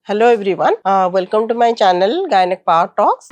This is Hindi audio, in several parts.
Hello everyone, welcome to my channel Gynec Power Talks.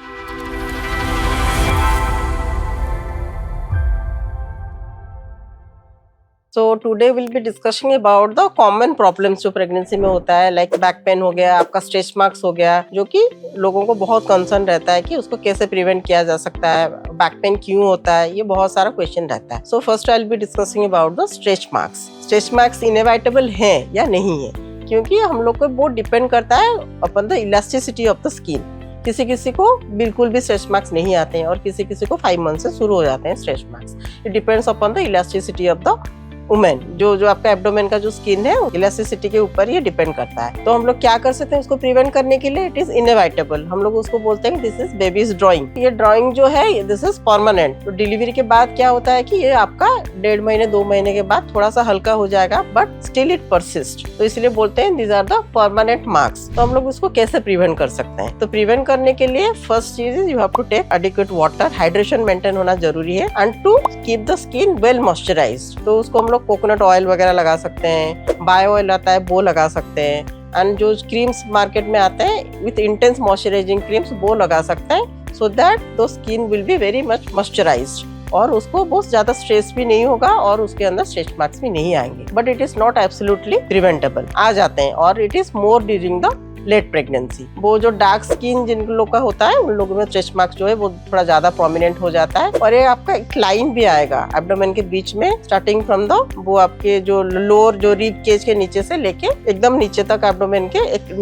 So today we'll be discussing about the common problems जो प्रेगनेंसी में होता है, लाइक बैक पेन हो गया, आपका स्ट्रेच मार्क्स हो गया, जो कि लोगों को बहुत कंसर्न रहता है कि उसको कैसे प्रिवेंट किया जा सकता है, बैक पेन क्यों होता है, ये बहुत सारा क्वेश्चन रहता है. So first I will be discussing about the stretch marks. Stretch marks inevitable है या नहीं है, क्योंकि हम लोग को बहुत डिपेंड करता है upon the elasticity of the skin. किसी किसी को बिल्कुल भी स्ट्रेच मार्क्स नहीं आते हैं और किसी किसी को 5 मंथ से शुरू हो जाते हैं stretch marks. It depends upon the elasticity of the women. जो आपका एब्डोमेन का जो स्किन है इलास्टिसिटी के ऊपर ये डिपेंड करता है. तो हम लोग क्या कर सकते हैं उसको प्रिवेंट करने के लिए? It is inevitable. हम लोग उसको बोलते हैं दिस इज बेबीज ड्राइंग. ये ड्राइंग जो है दिस इज परमानेंट. तो डिलीवरी के बाद क्या होता है कि ये आपका 1.5 महीने 2 महीने के बाद थोड़ा सा हल्का हो जाएगा, बट स्टिल इट परसिस्ट. तो इसलिए बोलते हैं these are the permanent marks. तो हम लोग उसको कैसे प्रिवेंट कर सकते हैं? तो प्रिवेंट करने के लिए फर्स्ट चीज is you have to take adequate water. Hydration maintain होना जरूरी है and to keep the skin well moisturised. तो उसको हम लोग कोकोनट ऑयल वगैरह लगा सकते हैं, बायो ऑयल आता है वो लगा सकते हैं, एंड जो क्रीम्स मार्केट में आते हैं विथ इंटेंस मॉइस्चराइजिंग क्रीम्स वो लगा सकते हैं, so that the skin will be very much moisturised और उसको बहुत ज्यादा स्ट्रेस भी नहीं होगा और उसके अंदर स्ट्रेच मार्क्स भी नहीं आएंगे. But it is not absolutely preventable. आ जाते हैं और it is more during the late pregnancy. वो जो डार्क स्किन जिन लोग का होता है उन लोगों में स्ट्रेच मार्क्स जो है वो थोड़ा ज्यादा प्रोमिनेंट हो जाता है और ये आपका एक लाइन भी आएगा एब्डोमेन के बीच में, स्टार्टिंग फ्रॉम द वो आपके जो लोअर जो रिब केज के नीचे से लेके एकदम नीचे तक एब्डोमेन के एक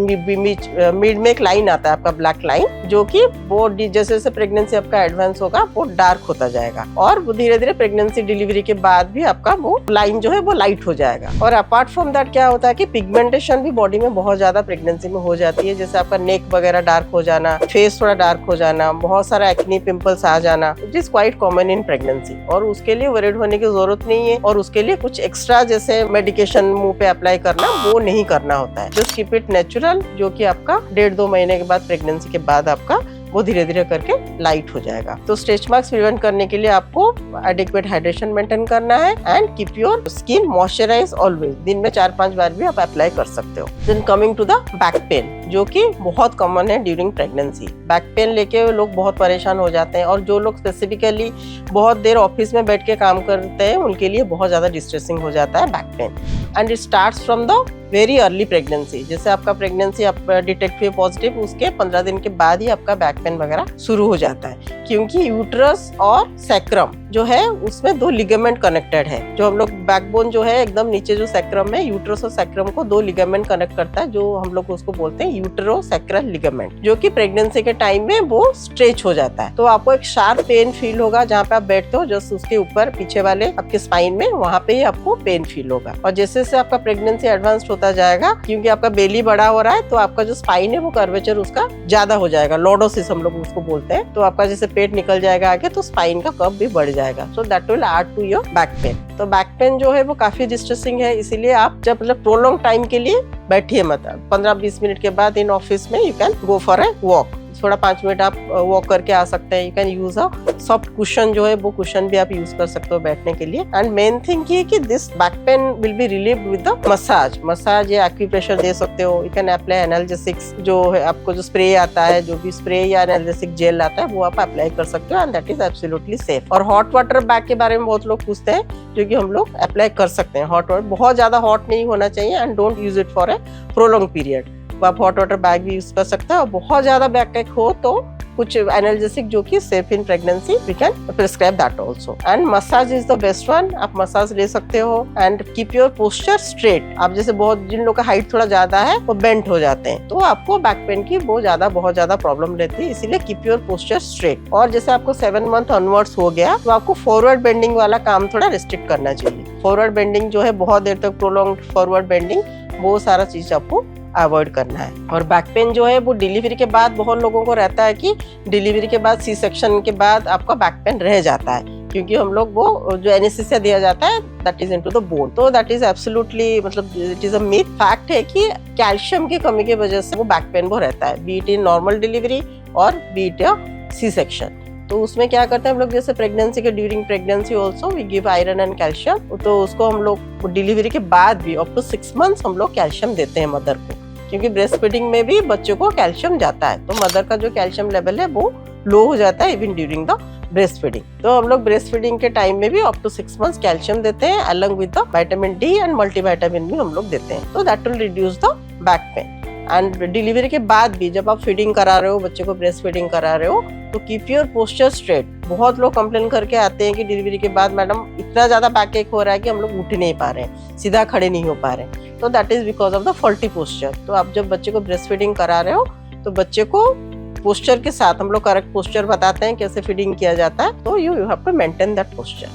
मिड में एक लाइन आता है आपका ब्लैक लाइन, जो कि वो जैसे जैसे प्रेगनेंसी आपका एडवांस होगा वो डार्क होता जाएगा और वो धीरे धीरे प्रेगनेंसी डिलीवरी के बाद भी आपका वो लाइन जो है वो लाइट हो जाएगा. और अपार्ट फ्रॉम दैट क्या होता है कि पिगमेंटेशन भी बॉडी में बहुत ज्यादा प्रेगनेंसी में हो जाती है. जैसे आपका नेक वगैरह डार्क हो जाना, फेस थोड़ा डार्क हो जाना, बहुत सारा एक्ने पिंपल्स आ जाना, it is quite common in pregnancy. और उसके लिए वरीड होने की जरूरत नहीं है और उसके लिए कुछ एक्स्ट्रा जैसे मेडिकेशन मुंह पे अप्लाई करना वो नहीं करना होता है. जस्ट कीप इट नेचुरल, जो कि आपका 1.5-2 महीने के बाद प्रेगनेंसी के बाद आपका वो धीरे धीरे करके लाइट हो जाएगा. तो स्ट्रेच मार्क्स प्रिवेंट करने के लिए आपको एडिक्वेट हाइड्रेशन मेंटेन करना है and keep your skin moisturise always. दिन में 4-5 बार भी आप अप्लाई कर सकते हो. Then coming to the back pain, जो कि बहुत कॉमन है ड्यूरिंग प्रेगनेंसी. बैक पेन लेके लोग बहुत परेशान हो जाते हैं और जो लोग स्पेसिफिकली बहुत देर ऑफिस में बैठ के काम करते हैं उनके लिए बहुत ज्यादा डिस्ट्रेसिंग हो जाता है back pain. And it starts from the very early pregnancy. जैसे आपका प्रेगनेंसी आप डिटेक्ट हुए पॉजिटिव, उसके 15 दिन के बाद ही आपका बैक पेन वगैरह शुरू हो जाता है, क्योंकि यूट्रस और सैक्रम जो है उसमें 2 लिगामेंट कनेक्टेड है. जो हम लोग बैकबोन जो है एकदम नीचे जो सैक्रम है, यूट्रस और सैक्रम को 2 लिगामेंट कनेक्ट करता है, जो हम लोग उसको बोलते हैं यूटेरो-सैक्रल लिगामेंट, जो कि प्रेगनेंसी के टाइम में वो स्ट्रेच हो जाता है. तो आपको एक शार्प पेन फील होगा जहाँ पे आप बैठते हो, जस्ट उसके ऊपर पीछे वाले आपके स्पाइन में, वहाँ पे ही आपको पेन फील होगा. और जैसे जैसे आपका प्रेगनेंसी एडवांस होता जाएगा, क्योंकि आपका बेली बड़ा हो रहा है, तो आपका जो स्पाइन है वो कर्वेचर उसका ज्यादा हो जाएगा. लॉर्डोसिस हम लोग उसको बोलते हैं. तो आपका जैसे पेट निकल जाएगा आगे, तो स्पाइन का कर्व भी बढ़ जाएगा. So that will add to your back pain. तो बैक पेन जो है वो काफी डिस्ट्रेसिंग है, इसीलिए आप जब मतलब प्रोलॉन्ग टाइम के लिए बैठिए मत. 15-20 मिनट के बाद इन ऑफिस में you can go for a walk. थोड़ा 5 मिनट आप वॉक करके आ सकते हैं. You can use a soft cushion, जो है वो कुशन भी आप यूज कर सकते हो बैठने के लिए. एंड मेन थिंग ये कि this back pain will be relieved with the massage या एक्यूप्रेशर दे सकते हो. यू कैन अप्लाई एनाल्जेसिक्स, जो है आपको जो स्प्रे आता है, जो भी स्प्रे या एनाल्जेसिक जेल आता है वो आप अप्लाई कर सकते हो, and that is absolutely safe. और हॉट वाटर बैग के बारे में बहुत लोग पूछते हैं, जो कि हम लोग अप्लाई कर सकते हैं. हॉट वाटर बहुत ज्यादा हॉट नहीं होना चाहिए and don't use it for a prolong period. आप हॉट वाटर बैग भी यूज कर सकते हैं. और बहुत ज्यादा बैक एक हो तो कुछ एनाल्जेसिक जो कि safe in pregnancy, we can prescribe that also. And massage is the best one. आप मसाज ले सकते हो and keep your posture straight. आप जैसे बहुत जिन लोग का हाइट थोड़ा ज्यादा है वो बेंट हो जाते हैं, तो आपको बैक पेन की बहुत ज्यादा प्रॉब्लम रहती है, इसीलिए कीप योर पोस्चर स्ट्रेट. और जैसे आपको 7 मंथ ऑनवर्ड्स हो गया तो आपको फॉरवर्ड बेंडिंग वाला काम थोड़ा रिस्ट्रिक्ट करना चाहिए. फॉरवर्ड बेंडिंग जो है बहुत देर तक प्रोलॉन्ग फॉरवर्ड बेंडिंग, वो सारा चीज आपको अवॉइड करना है. और बैक पेन जो है वो डिलीवरी के बाद बहुत लोगों को रहता है कि डिलीवरी के बाद सी सेक्शन के बाद आपका बैक पेन रह जाता है, क्योंकि हम लोग वो जो एनेस्थीसिया दिया जाता है that is into the bone. तो दैट इज एब्सोल्युटली मतलब it is a myth. Fact है कि कैल्शियम की कमी की वजह से वो बैक पेन वो रहता है, B it in normal delivery और बी इट सी सेक्शन. तो उसमें क्या करते हैं हम लोग, जैसे प्रेगनेंसी के during pregnancy also we give iron and calcium. तो उसको हम लोग डिलीवरी के बाद भी अप टू 6 मंथ्स हम लोग कैल्शियम देते हैं मदर को, क्योंकि ब्रेस्ट फीडिंग में भी बच्चों को कैल्शियम जाता है, तो मदर का जो कैल्शियम लेवल है वो लो हो जाता है even during the breast feeding. तो हम लोग ब्रेस्ट फीडिंग के टाइम में भी अप टू 6 मंथ्स कैल्शियम देते हैं along with the vitamin D and multivitamin भी हम लोग देते हैं, तो that will reduce the back pen. And delivery के बाद भी जब आप फीडिंग करा रहे हो, बच्चे को ब्रेस्ट फीडिंग करा रहे हो, तो कीप योर पोस्चर स्ट्रेट। बहुत लोग कंप्लेन करके आते हैं कि डिलीवरी के बाद मैडम इतना ज्यादा बैक एक हो रहा है कि हम लोग उठ नहीं पा रहे हैं, सीधा खड़े नहीं हो पा रहे हैं, तो that is because of the faulty posture. तो आप जब बच्चे को ब्रेस्ट फीडिंग करा रहे हो तो बच्चे को पोस्चर के साथ हम लोग करेक्ट पोस्चर बताते हैं कैसे फीडिंग किया जाता है, तो you have to maintain that posture.